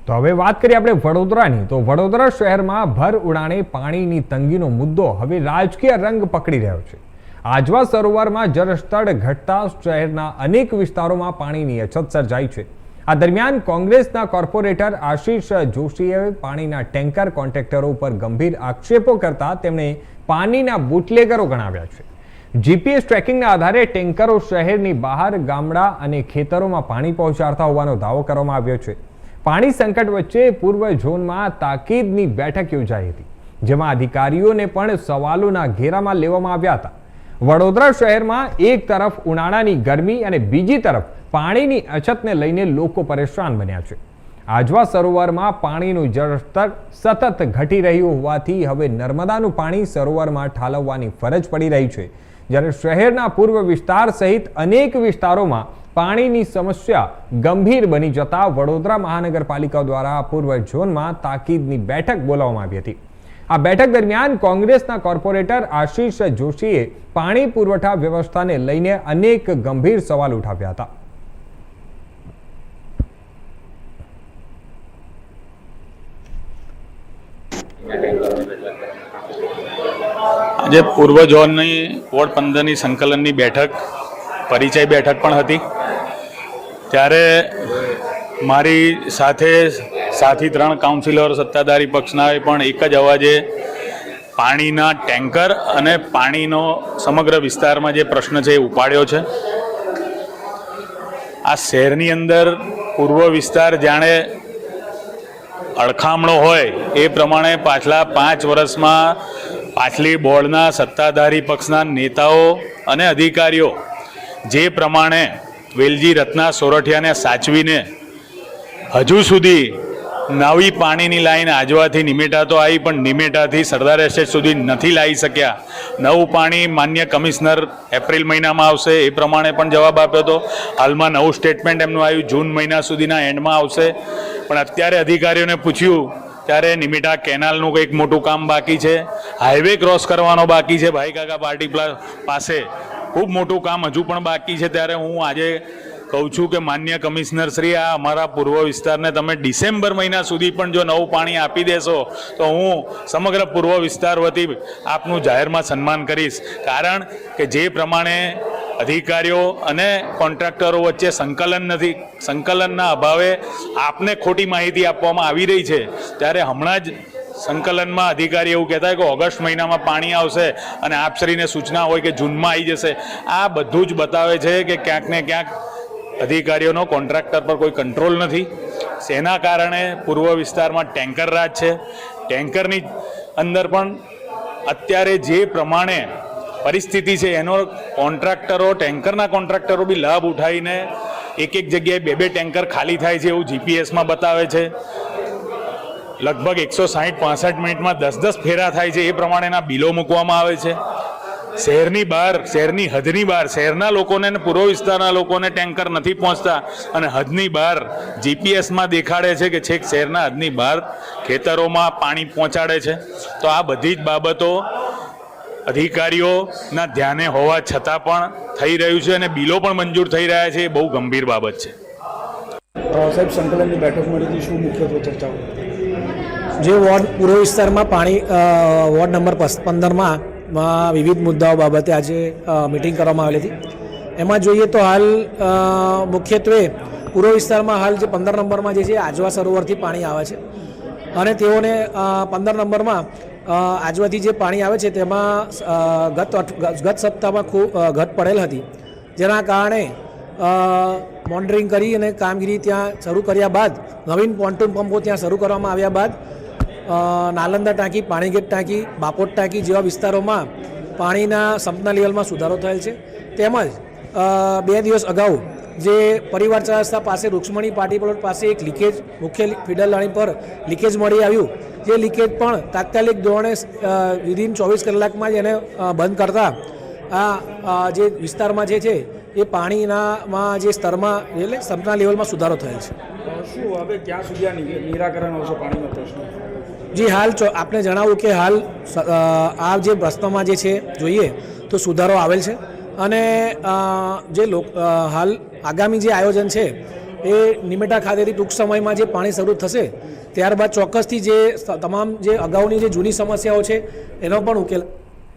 તો હવે વાત કરીએ આપણે વડોદરાની તો વડોદરા શહેરમાં ભર ઉડાણે પાણીની તંગીનો મુદ્દો હવે રાજકીય રંગ પકડી રહ્યો છે। આજવા સરોવરમાં જળસ્તર ઘટતા શહેરના અનેક વિસ્તારોમાં પાણીની અછત સર્જાઈ છે। આ દરમિયાન કોંગ્રેસના કોર્પોરેટર આશીષ જોશીએ પાણીના ટેન્કર કોન્ટ્રાક્ટરો પર ગંભીર આક્ષેપો કરતા તેમણે પાણીના બુટલેગરો ગણાવ્યા છે। જીપીએસ ટ્રેકિંગના આધારે ટેન્કરો શહેરની બહાર ગામડા અને ખેતરોમાં પાણી પહોંચાડતા હોવાનો દાવો કરવામાં આવ્યો છે। પાણી સંકટ વચ્ચે પૂર્વ ઝોનમાં તાકીદની બેઠક યોજાઈ હતી, જેમાં અધિકારીઓને પણ સવાલોના ઘેરામાં લેવામાં આવ્યા હતા। વડોદરા શહેરમાં એક તરફ ઉનાળાની ગરમી અને બીજી તરફ પાણીની અછતને લઈને લોકો પરેશાન બન્યા છે। આજવા સરોવરમાં પાણીનું જળસ્તર સતત ઘટી રહ્યું હોવાથી હવે નર્મદાનું પાણી સરોવરમાં ઠાલવવાની ફરજ પડી રહી છે, જ્યારે શહેરના પૂર્વ વિસ્તાર સહિત અનેક વિસ્તારોમાં પાણીની સમસ્યા ગંભીર બની જતા વડોદરા મહાનગરપાલિકા દ્વારા પૂર્વ ઝોનમાં તાકીદની બેઠક બોલાવવામાં આવી હતી। આ બેઠક દરમિયાન કોંગ્રેસના કોર્પોરેટર આશીષ જોશીએ પાણી પુરવઠા વ્યવસ્થાને લઈને અનેક ગંભીર સવાલ ઉઠાવ્યા હતા। આજે પૂર્વ ઝોનની વોર્ડ 15ની સંકલનની બેઠક પરિચય બેઠક પણ હતી, ત્યારે મારી સાથે સાથી 3 કાઉન્સિલર સત્તાધારી પક્ષના પણ એક જ અવાજે પાણીના ટેન્કર અને પાણીનો સમગ્ર વિસ્તારમાં જે પ્રશ્ન છે એ ઉપાડ્યો છે। આ શહેરની અંદર પૂર્વ વિસ્તાર જાણે અડખામણો હોય એ પ્રમાણે પાછલા 5 વર્ષમાં પાછલી બોર્ડના સત્તાધારી પક્ષના નેતાઓ અને અધિકારીઓ જે પ્રમાણે વેલજી રત્ના સોરઠિયાને સાચવીને હજુ સુધી નવી પાણીની લાઈન આજવાથી નિમેટા તો આવી, પણ નિમેટાથી સરદાર એસ્ટેટ સુધી નથી લાવી શક્યા। નવું પાણી માન્ય કમિશનર એપ્રિલ મહિનામાં આવશે એ પ્રમાણે પણ જવાબ આપ્યો હતો। હાલમાં નવું સ્ટેટમેન્ટ એમનું આવ્યું જૂન મહિના સુધીના એન્ડમાં આવશે, પણ અત્યારે અધિકારીઓને પૂછ્યું ત્યારે નિમિટા કેનાલનું કંઈક મોટું કામ બાકી છે, હાઈવે ક્રોસ કરવાનો બાકી છે, ભાઈ કાકા પાર્ટી પાસે ખૂબ મોટું કામ હજુ પણ બાકી છે। ત્યારે હું આજે કહું છું કે માન્ય કમિશનર શ્રી, આ અમારા પૂર્વ વિસ્તારને તમે ડિસેમ્બર મહિના સુધી પણ જો નવું પાણી આપી દેશો તો હું સમગ્ર પૂર્વ વિસ્તાર વતી આપનું જાહેરમાં સન્માન કરીશ। કારણ કે જે પ્રમાણે અધિકારીઓ અને કોન્ટ્રાક્ટરો વચ્ચે સંકલન નથી, સંકલનના અભાવે આપને ખોટી માહિતી આપવામાં આવી રહી છે। ત્યારે હમણાં જ સંકલનમાં અધિકારી એવું કહેતા હોય કે ઓગસ્ટ મહિનામાં પાણી આવશે અને આપશ્રીને સૂચના હોય કે જૂનમાં આવી જશે। આ બધું જ બતાવે છે કે ક્યાંક ને ક્યાંક અધિકારીઓનો કોન્ટ્રાક્ટર પર કોઈ કંટ્રોલ નથી। એના કારણે પૂર્વ વિસ્તારમાં ટેન્કર રાજ છે। ટેન્કરની અંદર પણ અત્યારે જે પ્રમાણે પરિસ્થિતિ છે એનો કોન્ટ્રાક્ટરો, ટેન્કરના કોન્ટ્રાક્ટરો બી લાભ ઉઠાવીને એક જગ્યાએ 2 ટેન્કર ખાલી થાય છે એવું જીપીએસમાં બતાવે છે। લગભગ 160-65 મિનિટમાં 10 ફેરા થાય છે એ પ્રમાણેના બિલો મૂકવામાં આવે છે। શહેરની બહાર, શહેરની હદની બહાર શહેરના લોકોને અને પૂર્વ વિસ્તારના લોકોને ટેન્કર નથી પહોંચતા અને હદની બહાર જીપીએસમાં દેખાડે છે કે છેક શહેરના હદની બહાર ખેતરોમાં પાણી પહોંચાડે છે। તો આ બધી જ બાબતો અધિકારીઓના ધ્યાને હોવા છતાં પણ થઈ રહ્યું છે અને બિલો પણ મંજૂર થઈ રહ્યા છે, એ બહુ ગંભીર બાબત છે। સાહેબ, સંકલનની બેઠક મળીથી શું મુખ્યત્વે ચર્ચાઓ? જે વોર્ડ પૂર્વ વિસ્તારમાં પાણી વોર્ડ નંબર 15માં વિવિધ મુદ્દાઓ બાબતે આજે મિટિંગ કરવામાં આવેલી હતી। એમાં જોઈએ તો હાલ મુખ્યત્વે પૂર્વ વિસ્તારમાં હાલ જે 15 નંબરમાં જે છે આજવા સરોવરથી પાણી આવે છે અને તેઓને 15 નંબરમાં આજવાથી જે પાણી આવે છે તેમાં ગત સપ્તાહમાં ખૂબ ઘટ પડેલ હતી, જેના કારણે મોનિટરિંગ કરી અને કામગીરી ત્યાં શરૂ કર્યા બાદ નવીન પોન્ટૂન પંપો ત્યાં શરૂ કરવામાં આવ્યા બાદ નાલંદા ટાંકી, પાણીગેટ ટાંકી, બાપોટ ટાંકી જેવા વિસ્તારોમાં પાણીના સંપના લેવલમાં સુધારો થયેલ છે। તેમજ 2 દિવસ અગાઉ જે પરિવાર રસ્તા પાસે રૂક્ષ્મણી પાર્ટી પ્લોટ પાસે એક લીકેજ મુખ્ય ફીડર લાઈન પર લીકેજ મળી આવ્યું, જે લીકેજ પણ તાત્કાલિક ધોરણે વિધિન 24 કલાકમાં જ એને બંધ કરતા આ જે વિસ્તારમાં જે છે એ પાણીનામાં જે સ્તરમાં એટલે સંપના લેવલમાં સુધારો થયેલ છે। શું હવે ક્યાં સુધી આ નિરાકરણ આવશે પાણીનો પ્રશ્ન? જી, હાલ આપને જણાવું કે હાલ આ જે પ્રશ્નમાં જે છે જોઈએ તો સુધારો આવેલ છે અને જે હાલ આગામી જે આયોજન છે એ નિમેટા ખાતેથી ટૂંક સમયમાં જે પાણી શરૂ થશે ત્યારબાદ ચોક્કસથી જે તમામ જે અગાઉની જે જૂની સમસ્યાઓ છે એનો પણ ઉકેલ